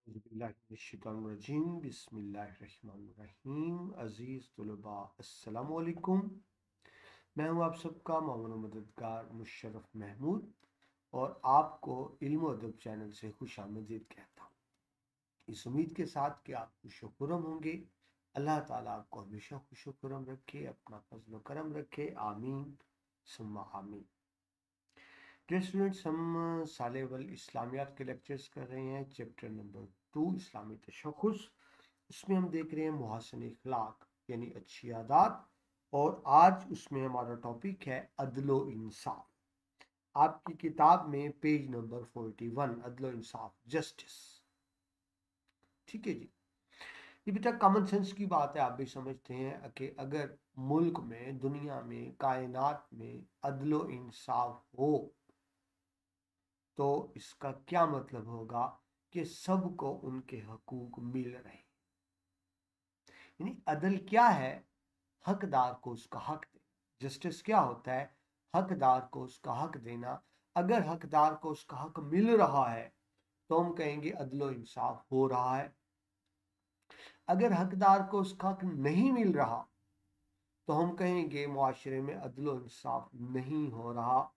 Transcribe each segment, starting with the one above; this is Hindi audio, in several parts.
बिस्मिल्लाहिर्रहमानिर्रहीम बिस्मिल्लाहिर्रहमानिर्रहीम। अजीज़ तुलबा अस्सलामु अलैकुम। मैं हूँ आप सबका मौलाना मददगार मुशर्रफ महमूद और आपको इल्म अदब चैनल से खुशामदीद कहता हूँ, इस उम्मीद के साथ कि आप खुशो-खुर्रम होंगे। अल्लाह ताला आपको हमेशा खुशो-खुर्रम रखे, अपना फजल करम रखे, आमीन सुम्मा आमीन। डियर स्टूडेंट्स, हम सालेवल इस्लामियात के लेक्चर्स कर रहे हैं, चैप्टर नंबर 2 इस्लामी तशख़्ख़ुस। उसमें हम देख रहे हैं मुहस्सिन इखलाक यानी अच्छी आदत, और आज उसमें हमारा टॉपिक है अदलो इंसाफ। आपकी किताब में पेज नंबर 41 अदलो इंसाफ जस्टिस। ठीक है जी, ये बेटा कॉमन सेंस की बात है, आप भी समझते हैं कि अगर मुल्क में, दुनिया में, कायनात में अदलो इंसाफ हो तो इसका क्या मतलब होगा कि सबको उनके हकूक मिल रहे। यानी अदल क्या है? हकदार को उसका हक दे। जस्टिस क्या होता है? हकदार को उसका हक देना। अगर हकदार को उसका हक मिल रहा है तो हम कहेंगे अदलो इंसाफ हो रहा है। अगर हकदार को उसका हक नहीं मिल रहा तो हम कहेंगे मुआशरे में अदलो इंसाफ नहीं हो रहा।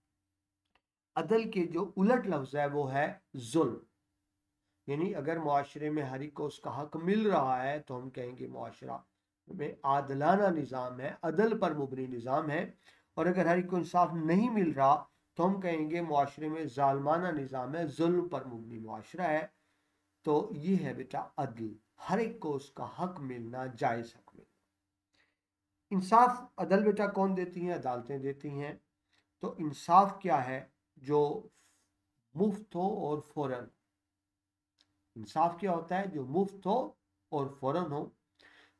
अदल के जो उलट लफ्ज है वो है जुल्म। यानी अगर मुआशरे में हर एक को उसका हक मिल रहा है तो हम कहेंगे मुआशरा में आदलाना निज़ाम है, अदल पर मुबनी निज़ाम है। और अगर हर एक को इंसाफ नहीं मिल रहा तो हम कहेंगे मुआशरे में जालमाना निज़ाम है, जुल्म पर मुबनी मुआशरा है। तो ये है बेटा अदल, हर एक को उसका हक मिलना, जायज़ हक मिलना। इंसाफ अदल बेटा कौन देती हैं? अदालतें देती हैं। तो इंसाफ क्या है? जो मुफ्त हो और फौरन। इंसाफ क्या होता है? जो मुफ्त हो और फौरन हो।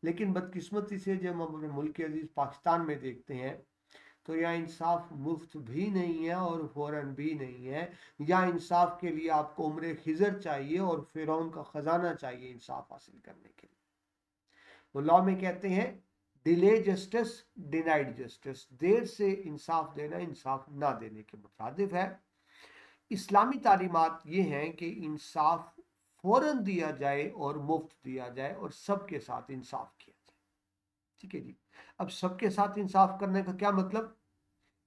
लेकिन बदकिस्मती से जब हम अपने मुल्क अजीज पाकिस्तान में देखते हैं तो यहाँ इंसाफ मुफ्त भी नहीं है और फौरन भी नहीं है। यहाँ इंसाफ के लिए आपको उम्र खिजर चाहिए और फिरौन का खजाना चाहिए इंसाफ हासिल करने के लिए। वो लॉ में कहते हैं डिले जस्टिस डिनाइड जस्टिस, देर से इंसाफ देना इंसाफ ना देने के मुताबिक है। इस्लामी तालीमात ये हैं कि इंसाफ फौरन दिया जाए और मुफ्त दिया जाए और सबके साथ इंसाफ किया जाए। ठीक है जी। अब सबके साथ इंसाफ करने का क्या मतलब?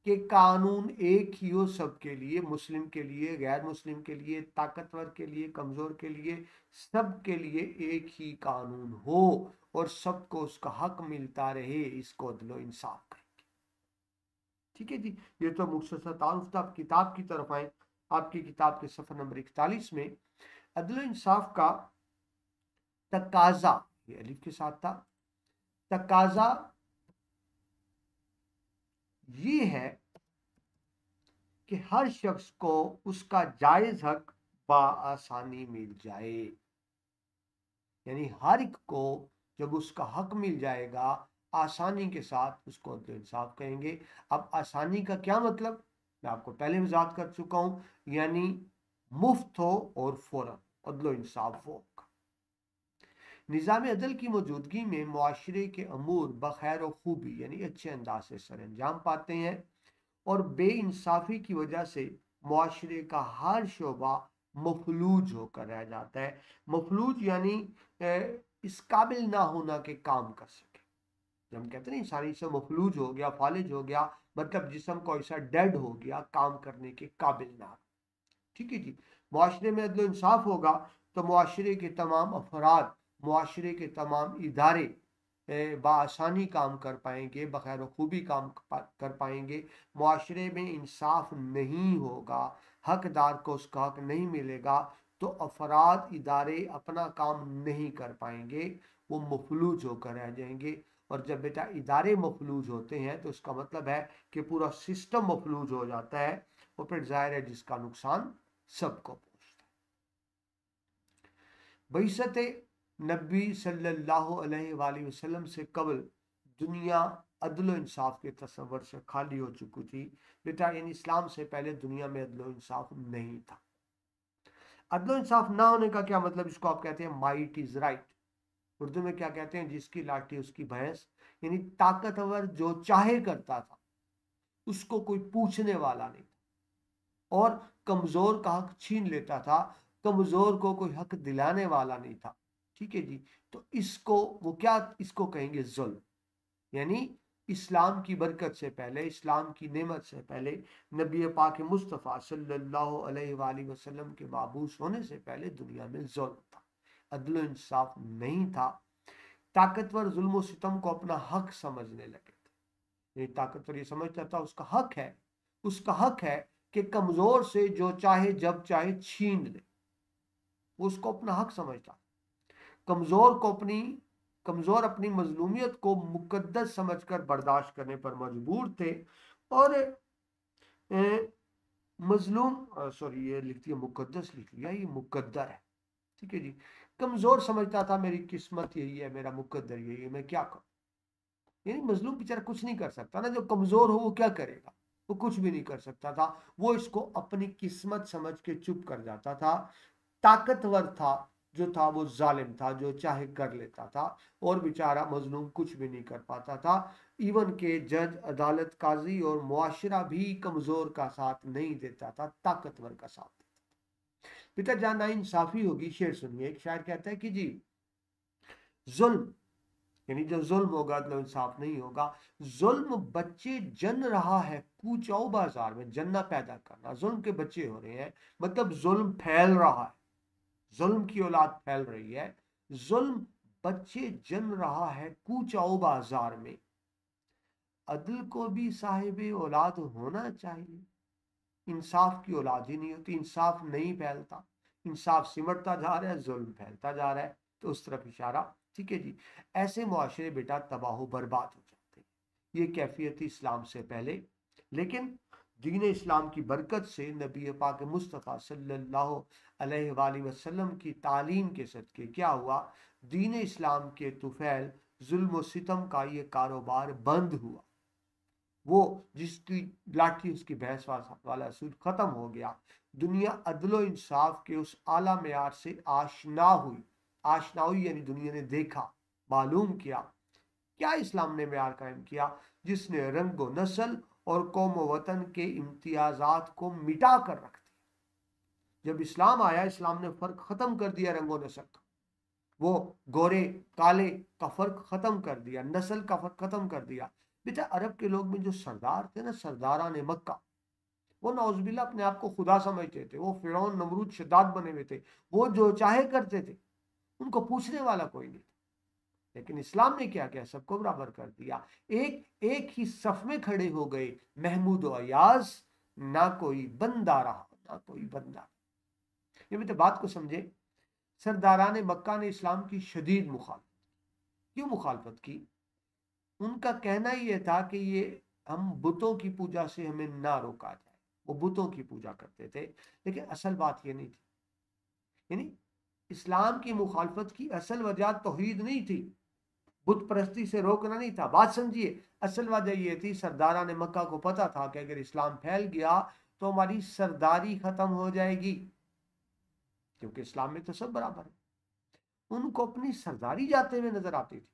कि कानून एक ही हो सबके लिए, मुस्लिम के लिए, गैर मुस्लिम के लिए, ताकतवर के लिए, कमजोर के लिए, सबके लिए एक ही कानून हो और सबको उसका हक मिलता रहे, इसको अदलो इंसाफ कहेंगे। ठीक है जी। ये तो मुख्तसर तारुफ था। आप किताब की तरफ आए, आपकी किताब के सफर नंबर 41 में अदलो इंसाफ का तकाजा, ये अलिफ के साथ था, तकाजा ये है कि हर शख्स को उसका जायज हक बआसानी मिल जाए। यानी हर एक को जब उसका हक मिल जाएगा आसानी के साथ, उसको अदल इंसाफ कहेंगे। अब आसानी का क्या मतलब? मैं आपको पहले वजाहत कर चुका हूं। यानी मुफ्त हो और फौरन, अदल इंसाफ हो। निज़ाम अदल की मौजूदगी में मुआशरे के अमूर बखैर खूबी यानी अच्छे अंदाज से सर अंजाम पाते हैं और बेइंसाफी की वजह से मुआशरे का हर शोबा मफलूज होकर रह जाता है। मफलूज यानी इस काबिल ना होना के काम कर सके। जब हम कहते हैं ना इंसानी से मफलूज हो गया, फालिज हो गया, मतलब जिसम को ऐसा डेड हो गया, काम करने के काबिल ना। ठीक है जी। मुआशरे में अदल इंसाफ होगा तो मुआशरे के तमाम अफराद, मुआशरे के तमाम इदारे बआसानी काम कर पाएंगे, बखैर खूबी काम कर पाएंगे। मुआशरे में इंसाफ नहीं होगा, हकदार को उसका हक नहीं मिलेगा तो अफराद, इदारे अपना काम नहीं कर पाएंगे, वो मफलूज होकर रह जाएंगे। और जब बेटा इदारे मफलूज होते हैं तो इसका मतलब है कि पूरा सिस्टम मफलूज हो जाता है और फिर जाहिर है जिसका नुकसान सबको पहुंचता है। बइसत नबी सल्लल्लाहु अलैहि वसल्लम से कबल दुनिया अदल इंसाफ के तस्वर से खाली हो चुकी थी बेटा। यानी इस्लाम से पहले दुनिया में अदल इंसाफ नहीं था। अदल इंसाफ ना होने का क्या मतलब? इसको आप कहते हैं माइट इज राइट। उर्दू में क्या कहते हैं? जिसकी लाठी उसकी भैंस। यानी ताकतवर जो चाहे करता था, उसको कोई पूछने वाला नहीं था, और कमजोर का हक छीन लेता था कमजोर को कोई हक दिलाने वाला नहीं था। ठीक है जी। तो इसको वो क्या, इसको कहेंगे जुल्म। यानी इस्लाम की बरकत से पहले, इस्लाम की नेमत से पहले, नबी पाक मुस्तफ़ा सल्लल्लाहु अलैहि वसल्लम के माबूस होने से पहले दुनिया में जुल्म था, अदल इंसाफ नहीं था। ताकतवर जुल्म और सितम को अपना हक समझने लगे थे। ये ताकतवर ये समझता था उसका हक है, उसका हक है कि कमजोर से जो चाहे जब चाहे छीन ले, उसको अपना हक समझता। कमजोर को अपनी कमजोर अपनी मजलूमियत को मुकद्दस समझकर बर्दाश्त करने पर मजबूर थे। और मजलूम, सॉरी ये लिख दिया मुकद्दस, लिख लिया, ये मुकद्दर है। ठीक है जी। कमजोर समझता था मेरी किस्मत यही है, मेरा मुकद्दर यही है, मैं क्या करूं। यानी मजलूम बेचारा कुछ नहीं कर सकता ना, जो कमजोर हो वो क्या करेगा, वो कुछ भी नहीं कर सकता था। वो इसको अपनी किस्मत समझ के चुप कर जाता था। ताकतवर था जो था वो जालिम था, जो चाहे कर लेता था, और बेचारा मजलूम कुछ भी नहीं कर पाता था। इवन के जज, अदालत, काजी और मुआशरा भी कमजोर का साथ नहीं देता था, ताकतवर का साथ देता। बेटा जहां नाइंसाफी होगी, शेर सुनिए, एक शायर कहता है कि जी जुल्म, यानी जो जुल्म होगा तो इंसाफ नहीं होगा। जुल्म बच्चे जन रहा है कूचाओ बाजार में, जन्ना पैदा करना, जुल्म के बच्चे हो रहे हैं, मतलब जुल्म फैल रहा है, जुल्म की औलाद फैल रही है। जुल्म बच्चे जन रहा है कूचाओ बाजार में, अदल को भी साहिब औलाद होना चाहिए। इंसाफ की औलाद ही नहीं होती, इंसाफ नहीं फैलता, इंसाफ सिमटता जा रहा है, जुल्म फैलता जा रहा है। तो उस तरफ इशारा। ठीक है जी। ऐसे मुआशरे बेटा तबाह बर्बाद हो जाते हैं। ये कैफियत थी इस्लाम से पहले। लेकिन दीन इस्लाम की बरकत से, नबी पाक मुस्तफ़ा सल्लल्लाहु अलैहि वसल्लम की तालीम के सदके क्या हुआ, दीन इस्लाम के तुफैल जुल्म और सितम का ये कारोबार बंद हुआ। वो जिसकी लाठी उसकी भैंस वाला असूल खत्म हो गया। दुनिया अदलो इंसाफ के उस आला मेयार से आशना हुई। आशना हुई यानी दुनिया ने देखा, मालूम किया क्या इस्लाम ने मेयार कायम किया, जिसने रंग व नस्ल और कौम व वतन के इम्तियाजात को मिटा कर रख दिया। जब इस्लाम आया, इस्लाम ने फर्क खत्म कर दिया रंगो नस्ल का। वो गोरे काले का फर्क खत्म कर दिया, नस्ल का फर्क खत्म कर दिया। बेटा अरब के लोग में जो सरदार थे ना, सरदारान मक्का, वो नौजुबिल्ला अपने आप को खुदा समझते थे। वो फिरौन, नमरूद, शद्दाद बने हुए थे। वो जो चाहे करते थे, उनको पूछने वाला कोई नहीं था। लेकिन इस्लाम ने क्या किया, सबको बराबर कर दिया। एक एक ही सफ में खड़े हो गए महमूद और अयाज, ना कोई बंदा रहा, ना कोई बंदा। ये बेटा बात को समझे। सरदारान मक्का ने इस्लाम की शदीद मुखालफत। क्यों मुखालफत की? उनका कहना यह था कि ये हम बुतों की पूजा से हमें ना रोका जाए। वो बुतों की पूजा करते थे, लेकिन असल बात ये नहीं थी। यानी इस्लाम की मुखालफत की असल वजह तौहीद नहीं थी, बुत परस्ती से रोकना नहीं था। बात समझिए, असल वजह यह थी, सरदारा ने मक्का को पता था कि अगर इस्लाम फैल गया तो हमारी सरदारी खत्म हो जाएगी, क्योंकि इस्लाम में तो सब बराबर है। उनको अपनी सरदारी जाते हुए नजर आती थी,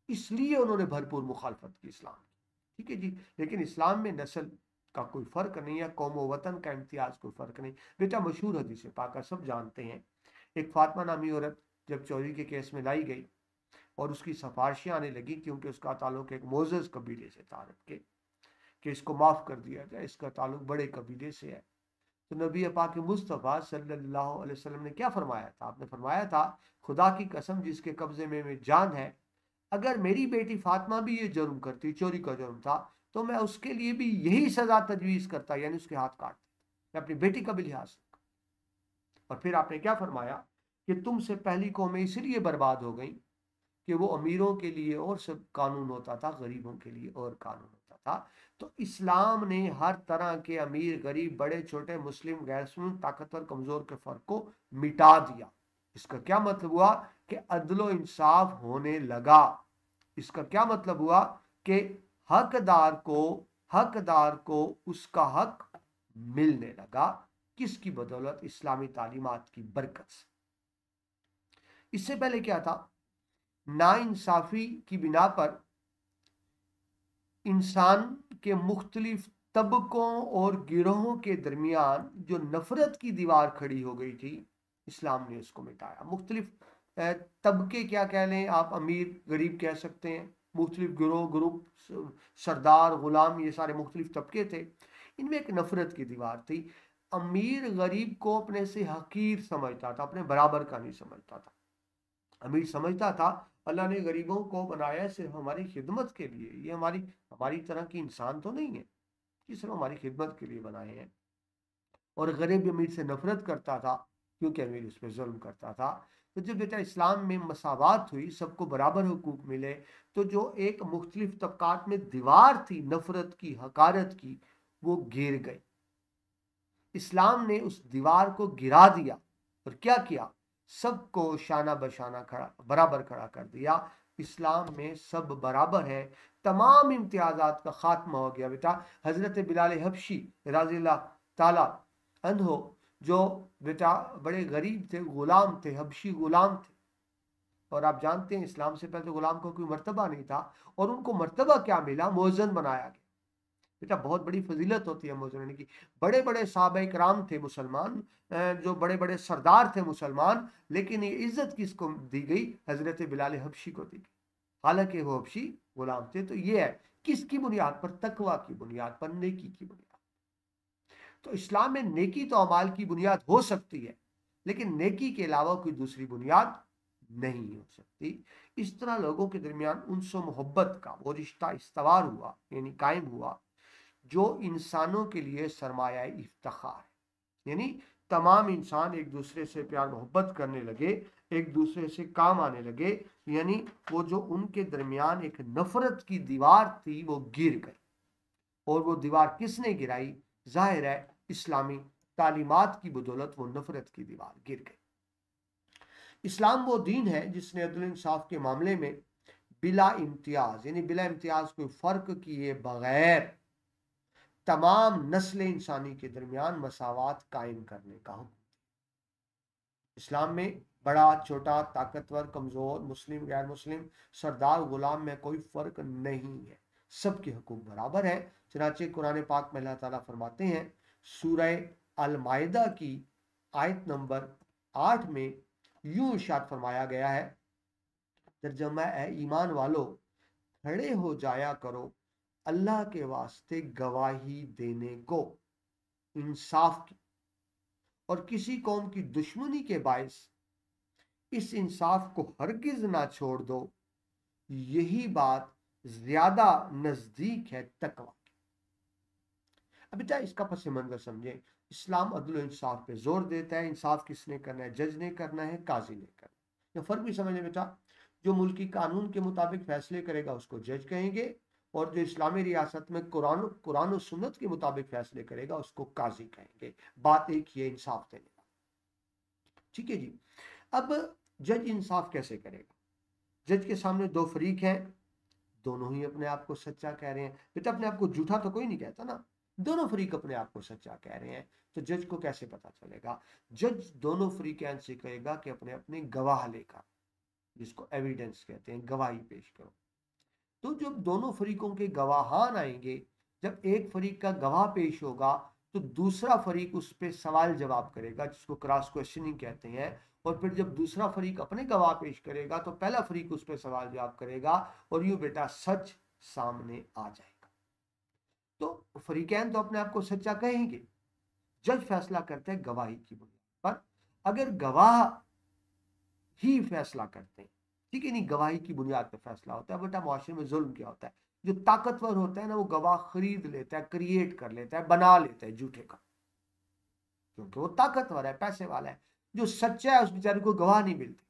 इसलिए उन्होंने भरपूर मुखालफत की इस्लाम की। ठीक है जी। लेकिन इस्लाम में नस्ल का कोई फर्क नहीं है, कौम व वतन का इम्तियाज कोई फर्क नहीं। बेटा मशहूर हदीस पाक सब जानते हैं। एक फातिमा नामी औरत जब चोरी के केस में लाई गई और उसकी सिफारिशें आने लगी, क्योंकि उसका ताल्लुक एक मोजस कबीले से था अरब के, कि इसको माफ कर दिया जाए, इसका ताल्लुक बड़े कबीले से है। तो नबी पाक मुस्तफ़ा सल्लल्लाहु अलैहि वसल्लम ने क्या फरमाया था? आपने फरमाया था, खुदा की कसम जिसके कब्जे में जान है, अगर मेरी बेटी फातिमा भी ये जुर्म करती, चोरी का जुर्म था, तो मैं उसके लिए भी यही सजा तजवीज करता, यानी उसके हाथ काट देता। मैं अपनी बेटी का भी लिहाज। और फिर आपने क्या फरमाया कि तुमसे पहली कौमें इसलिए बर्बाद हो गई कि वो अमीरों के लिए और सब कानून होता था, गरीबों के लिए और कानून होता था। तो इस्लाम ने हर तरह के अमीर गरीब, बड़े छोटे, मुस्लिम गैर मुस्लिम, ताकतवर कमजोर के फर्क को मिटा दिया। इसका क्या मतलब हुआ कि अदलो इंसाफ होने लगा। इसका क्या मतलब हुआ कि हकदार को उसका हक मिलने लगा। किसकी बदौलत? इस्लामी तालीमात की बरकत से। इससे पहले क्या था? नाइंसाफी की बिना पर इंसान के मुख्तलिफ तबकों और गिरोहों के दरमियान जो नफरत की दीवार खड़ी हो गई थी, इस्लाम ने उसको मिटाया। मुख्तलिफ तबके, क्या कह लें आप, अमीर गरीब कह सकते हैं, मुख्तलिफ गिरोह ग्रुप, सरदार गुलाम, ये सारे मुख्तलिफ तबके थे। इनमें एक नफरत की दीवार थी। अमीर गरीब को अपने से हकीर समझता था, अपने बराबर का नहीं समझता था। अमीर समझता था अल्लाह ने गरीबों को बनाया सिर्फ हमारी खिदमत के लिए, ये हमारी हमारी तरह की इंसान तो नहीं है, ये सिर्फ हमारी खिदमत के लिए बनाए हैं। और गरीब अमीर से नफरत करता था क्योंकि अमीर उस पर जुल्म करता था। तो जब बेटा इस्लाम में मसावात हुई, सबको बराबर हुकूक मिले, तो जो एक मुख्तलिफ तबकात में दीवार थी नफरत की, हकारत की, वो गिर गई। इस्लाम ने उस दीवार को गिरा दिया और क्या किया, सबको शाना बशाना खड़ा, बराबर खड़ा कर दिया। इस्लाम में सब बराबर है, तमाम इम्तियाजात का खात्मा हो गया बेटा। हजरत बिलाल हबशी रज़ी अल्लाह ताला अन्हो, जो बेटा बड़े गरीब थे, गुलाम थे, हबशी गुलाम थे, और आप जानते हैं इस्लाम से पहले तो गुलाम को कोई मर्तबा नहीं था, और उनको मर्तबा क्या मिला, मोज़न बनाया गया। बेटा बहुत बड़ी फजीलत होती है मोज़न की। बड़े बड़े साहबा इकराम थे मुसलमान, जो बड़े बड़े सरदार थे मुसलमान, लेकिन ये इज्जत किसको दी गई, हजरत बिलाल हबशी को दी गई, हालांकि वो हबशी गुलाम थे। तो ये है किसकी बुनियाद पर, तकवा की बुनियाद पर, नेकी की बुनियाद। तो इस्लाम में नेकी तो अमाल की बुनियाद हो सकती है, लेकिन नेकी के अलावा कोई दूसरी बुनियाद नहीं हो सकती। इस तरह लोगों के दरमियान उनसे मोहब्बत का वो रिश्ता इस्तवार हुआ, यानी कायम हुआ, जो इंसानों के लिए सरमाया इफ्तिखार है। यानी तमाम इंसान एक दूसरे से प्यार मोहब्बत करने लगे, एक दूसरे से काम आने लगे, यानी वो जो उनके दरमियान एक नफरत की दीवार थी वो गिर गई। और वो दीवार किसने गिराई, जाहिर है इस्लामी तालीमात की बदौलत वो नफरत की दीवार गिर गई। इस्लाम वो दीन है जिसने अदल इंसाफ के मामले में बिला इम्तियाज, यानी बिला इम्तियाज कोई फर्क किए बगैर तमाम नस्ल इंसानी के दरमियान मसावात कायम करने का हुक्म। इस्लाम में बड़ा छोटा, ताकतवर कमजोर, मुस्लिम गैर मुस्लिम, सरदार गुलाम में कोई फर्क नहीं है, सबके हुकूक बराबर है। चनाचे कुरान पाक में अल्लाह ताला फरमाते हैं, सूरह अल माइदा की आयत नंबर 8 में यूं इरशाद फरमाया गया है, तर्जमा है, ईमान वालो खड़े हो जाया करो अल्लाह के वास्ते गवाही देने को इंसाफ की, और किसी कौम की दुश्मनी के बायस इस इंसाफ को हरगिज ना छोड़ दो, यही बात ज्यादा नजदीक है तकवा की। अब बेटा इसका पस मंजर समझे। इस्लाम अदल इंसाफ पे जोर देता है। इंसाफ किसने करना है, जज ने करना है, काजी ने करना है। फर्क भी समझे बेटा, जो मुल्की कानून के मुताबिक फैसले करेगा उसको जज कहेंगे, और जो इस्लामी रियासत में कुरान कुरान और सुन्नत के मुताबिक फैसले करेगा उसको काजी कहेंगे। बात एक ही है, इंसाफ देने का। ठीक है जी। अब जज इंसाफ कैसे करेगा, जज के सामने दो फरीक हैं, दोनों ही अपने आप को सच्चा कह रहे हैं। बेटा अपने आप को झूठा तो कोई नहीं कहता ना, दोनों फरीक अपने आप को सच्चा कह रहे हैं, तो जज को कैसे पता चलेगा, जज दोनों फरीकैन से कहेगा कि अपने अपने गवाह लेकर, जिसको एविडेंस कहते हैं, गवाही पेश करो। तो जब दोनों फरीकों के गवाहान आएंगे, जब एक फरीक का गवाह पेश होगा तो दूसरा फरीक उस पर सवाल जवाब करेगा, जिसको क्रॉस क्वेश्चनिंग कहते हैं। और फिर जब दूसरा फरीक अपने गवाह पेश करेगा तो पहला फरीक उस पर सवाल जवाब करेगा, और यूं बेटा सच सामने आ जाएगा। तो फरीकैन तो अपने आप को सच्चा कहेंगे, जज फैसला करते हैं गवाही की बुनियाद पर। अगर गवाह ही फैसला करते हैं, ठीक है, नहीं, गवाही की बुनियाद पर फैसला होता है। बेटा मुआशरे में जुल्म क्या होता है, जो ताकतवर होता है ना वो गवाह खरीद लेता है, क्रिएट कर लेता है, बना लेता है झूठे का, क्योंकि वो ताकतवर है, पैसे वाला है। जो सच्चा है उस बेचारे को गवाह नहीं मिलते।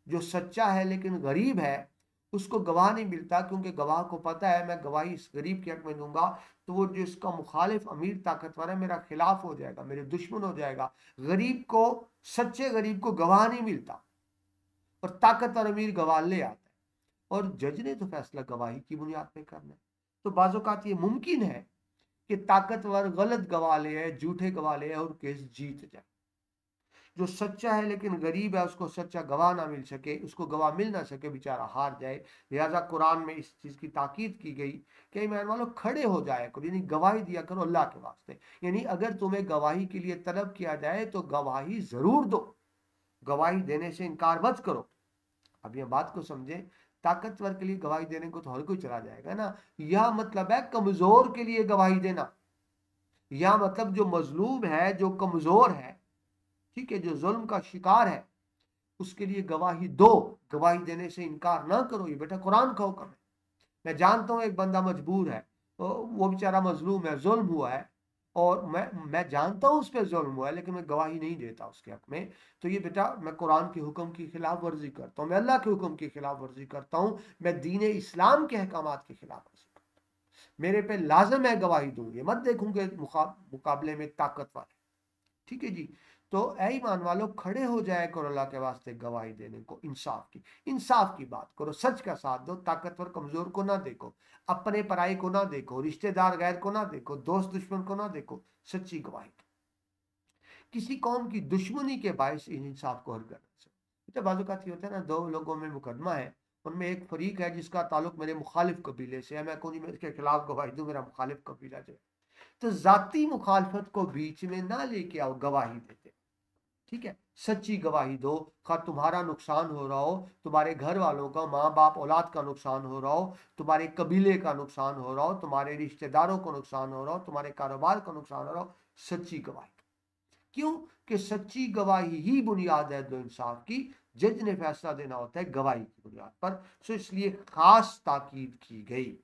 जो सच्चा है लेकिन गरीब है उसको गवाह नहीं मिलता, क्योंकि गवाह को पता है मैं गवाही इस गरीब के हक में दूंगा तो वो जो इसका मुखालिफ अमीर ताकतवर है मेरा खिलाफ हो जाएगा, मेरे दुश्मन हो जाएगा। गरीब को, सच्चे गरीब को गवाह नहीं मिलता, और ताकतवर अमीर गवाह ले आता है। और जज ने तो फैसला गवाही की बुनियाद पे करना है। तो बाज़-औक़ात ये मुमकिन है कि ताकतवर गलत गवाह ले आए, झूठे गवाह ले आए और केस जीत जाए, जो सच्चा है लेकिन गरीब है, उसको सच्चा गवाह ना मिल सके, उसको गवाह मिल ना सके, बेचारा हार जाए। लिहाजा कुरान में इस चीज की ताकीद की गई कि ईमान वालों खड़े हो जाए करो, यानी गवाही दिया करो अल्लाह के वास्ते। यानी अगर तुम्हें गवाही के लिए तलब किया जाए तो गवाही जरूर दो, गवाही देने से इनकार मत करो। अब ये बात को समझे, ताकतवर के लिए गवाही देने को तो हर कोई चला जाएगा ना। यह मतलब है कमजोर के लिए गवाही देना, यह मतलब जो मजलूम है, जो कमजोर है, ठीक है, जो जुल्म का शिकार है, उसके लिए गवाही दो, गवाही देने से इनकार ना करो। ये बेटा कुरान का हुक्म है। मैं जानता हूं एक बंदा मजबूर है, वो बेचारा मजलूम है, जुल्म हुआ है, और मैं जानता हूं उस पर जुल्म हुआ है, लेकिन मैं गवाही नहीं देता उसके हक में। तो ये बेटा मैं कुरान के हुक्म की खिलाफ वर्जी करता हूं, मैं अल्लाह के हुक्म की खिलाफ वर्जी करता हूं, मैं दीन इस्लाम के अहकामात की खिलाफ वर्जी करता हूं, मेरे पे लाजम है गवाही दूं। ये मत देखूंगे मुकाबले में ताकतवर है, ठीक है जी। तो ऐ ईमान वालों खड़े हो जाए करो अल्लाह के वास्ते गवाही देने को, इंसाफ की, इंसाफ की बात करो, सच का साथ दो, ताकतवर कमजोर को ना देखो, अपने पराई को ना देखो, रिश्तेदार गैर को ना देखो, दोस्त दुश्मन को ना देखो, सच्ची गवाही दो। किसी कौम की दुश्मनी के बायस इन इंसाफ को हल करना चाहिए। तो बाजू का होता है ना, दो लोगों में मुकदमा है, उनमें एक फरीक है जिसका ताल्लुक मेरे मुखालिफ कबीले से है, मैं कौन इसके खिलाफ गवाही दूं, मेरा मुखालिफ कबीला जो है, तो जाती मुखालफत को बीच में ना लेके आओ, गवाही देते, ठीक है, सच्ची गवाही दो। खा तुम्हारा नुकसान हो रहा हो, तुम्हारे घर वालों का, माँ बाप औलाद का नुकसान हो रहा हो, तुम्हारे कबीले का नुकसान हो रहा हो, तुम्हारे रिश्तेदारों को नुकसान हो रहा हो, तुम्हारे कारोबार का नुकसान हो रहा हो, सच्ची गवाही। क्यों? कि सच्ची गवाही ही बुनियाद है दो इंसाफ की। जज ने फैसला देना होता है गवाही की बुनियाद पर, सो इसलिए खास ताकीद की गई,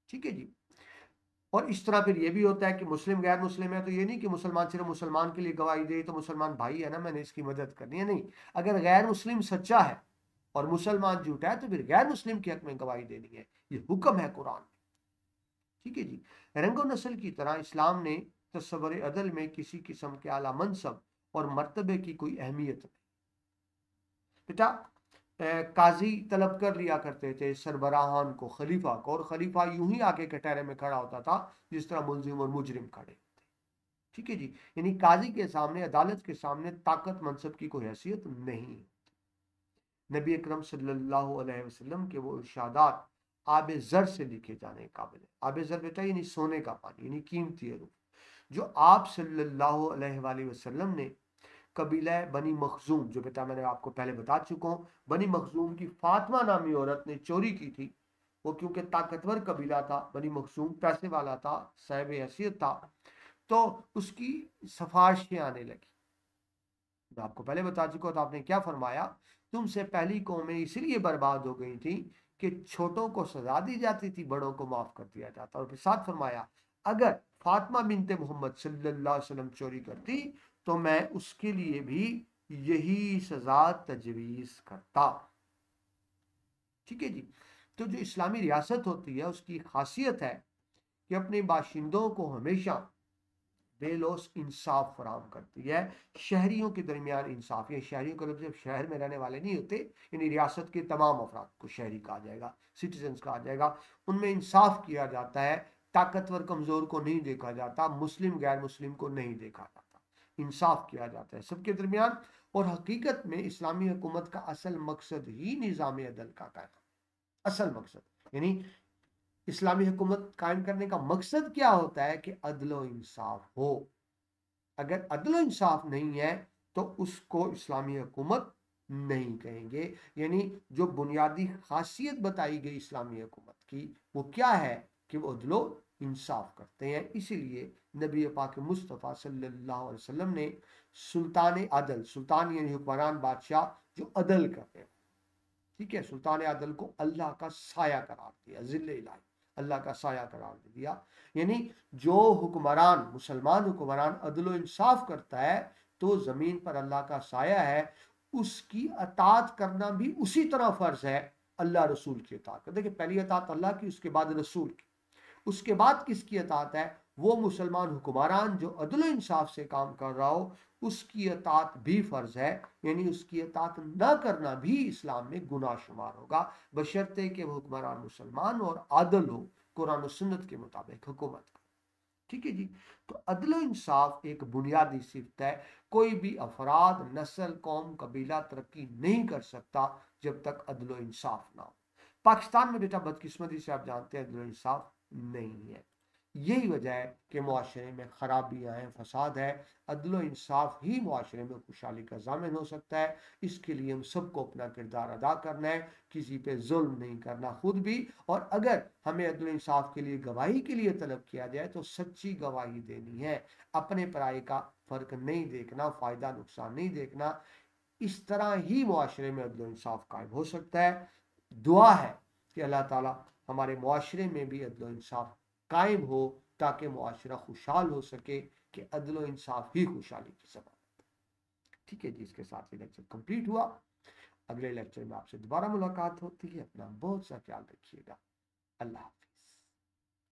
ठीक है जी। और इस तरह फिर ये भी होता है कि मुस्लिम गैर मुस्लिम है, तो ये नहीं कि मुसलमान सिर्फ मुसलमान के लिए गवाही दे, तो मुसलमान भाई है ना, मैंने इसकी मदद करनी है, नहीं। अगर गैर मुस्लिम सच्चा है और मुसलमान झूठा है, तो फिर गैर मुस्लिम के हक में गवाही देनी है, ये हुक्म है कुरान में, ठीक है जी। रंगो नस्ल की तरह इस्लाम ने तस्वर अदल में किसी किस्म के आला मनसब और मर्तबे की कोई अहमियत नहीं। बेटा काजी तलब कर लिया करते थे सरबराहान को, खलीफा को, और खलीफा यूं ही आके कटहरे में खड़ा होता था जिस तरह मुलजिम और मुजरिम खड़े होते, ठीक है जी। यानी काजी के सामने, अदालत के सामने ताकत मनसब की कोई हैसियत नहीं। नबी अकरम सल्लल्लाहु अलैहि वसल्लम के वो इरशादात आब जर से लिखे जाने काबिल है। आब जर बेटा यानी सोने का पानी, यानी कीमती रूप, जो आप सल्लल्लाहु अलैहि वसल्लम ने कबीला बनी मखजूम, जो बेटा मैंने आपको पहले बता चुका हूँ, बनी मखजूम की फातिमा नामी औरत ने चोरी की थी। वो क्योंकि ताकतवर कबीला था, बनी मखजूम पैसे वाला था, साहिब हैसियत था, तो उसकी सिफारिशें आने लगी। मैं आपको पहले बता चुका हूँ, तो आपने क्या फरमाया, तुमसे पहली कौमें इसलिए बर्बाद हो गई थी कि छोटों को सजा दी जाती थी, बड़ों को माफ कर दिया जाता। और फिर साथ फरमाया, अगर फातिमा बिनते मोहम्मद सल्लल्लाहु अलैहि वसल्लम चोरी करती तो मैं उसके लिए भी यही सजा तजवीज करता, ठीक है जी। तो जो इस्लामी रियासत होती है उसकी खासियत है कि अपने बाशिंदों को हमेशा बेलोस इंसाफ फराम करती है। शहरियों के दरमियान इंसाफ, ये शहरियों का मतलब शहर में रहने वाले नहीं होते, यानी रियासत के तमाम अफराद को शहरी कहा जाएगा, सिटीजन्स कहा जाएगा, उनमें इंसाफ किया जाता है। ताकतवर कमजोर को नहीं देखा जाता, मुस्लिम गैर मुस्लिम को नहीं देखा जाता, इंसाफ किया जाता है सबके दरमियान। और हकीकत में इस्लामी हुकूमत का असल मकसद ही निज़ाम अदल का कायम, असल मकसद, यानी इस्लामी हुकूमत कायम करने का मकसद क्या होता है कि अदलो इंसाफ हो। अगर अदलो इंसाफ नहीं है तो उसको इस्लामी हुकूमत नहीं कहेंगे। यानी जो बुनियादी खासियत बताई गई इस्लामी हुकूमत की वो क्या है कि वो अदलो इंसाफ करते हैं। इसीलिए नबी पाक मुस्तफ़ा सल्लल्लाहु अलैहि वसल्लम ने सुल्तान अदल, सुल्तान यानी हुक्मरान बादशाह जो अदल करते हैं, ठीक है, सुल्तान आदल को अल्लाह का साया करार दिया, जिल्ले इलाही, अल्लाह का साया करार दे दिया। यानी जो हुक्मरान, मुसलमान हुक्मरान अदल इंसाफ करता है तो जमीन पर अल्लाह का साया है, उसकी अतात करना भी उसी तरह फर्ज है अल्लाह रसूल की अतात। देखिए पहली अतात अल्लाह की, उसके बाद रसूल की, उसके बाद किसकी अतात है, वो मुसलमान हुक्मरान जो अदल इंसाफ से काम कर रहा हो उसकी अतात भी फर्ज है। यानी उसकी अतात न करना भी इस्लाम में गुनाह शुमार होगा, बशर्ते कि वो हुक्मरान मुसलमान और आदल हो, कुरान और सुन्नत के मुताबिक हुकूमत, ठीक है जी। तो अदल इंसाफ एक बुनियादी सिफत है। कोई भी अफराद, नस्ल, कौम, कबीला तरक्की नहीं कर सकता जब तक अदल इंसाफ ना हो। पाकिस्तान में बेटा बदकिस्मती से आप जानते हैं अदल इंसाफ नहीं है। यही वजह है कि मुआशरे में खराबियां हैं, फसाद है। अदल इंसाफ ही मुआशरे में खुशहाली का ज़ामिन हो सकता है। इसके लिए हम सबको अपना किरदार अदा करना है, किसी पे जुल्म नहीं करना खुद भी। और अगर हमें अदल इंसाफ के लिए गवाही के लिए तलब किया जाए तो सच्ची गवाही देनी है, अपने पराये का फर्क नहीं देखना, फायदा नुकसान नहीं देखना। इस तरह ही मुआशरे में अदल इंसाफ कायम हो सकता है। दुआ है कि अल्लाह ताला हमारे मुआशरे में भी अदल इंसाफ कायम हो, ताकि मुआशरा खुशहाल हो सके, कि अदल इंसाफ ही खुशहाली की सबब। ठीक है जी, इसके साथ ये लेक्चर कंप्लीट हुआ। अगले लेक्चर में आपसे दोबारा मुलाकात होती है। अपना बहुत सा ख्याल रखिएगा। अल्लाह हाफ़िज़।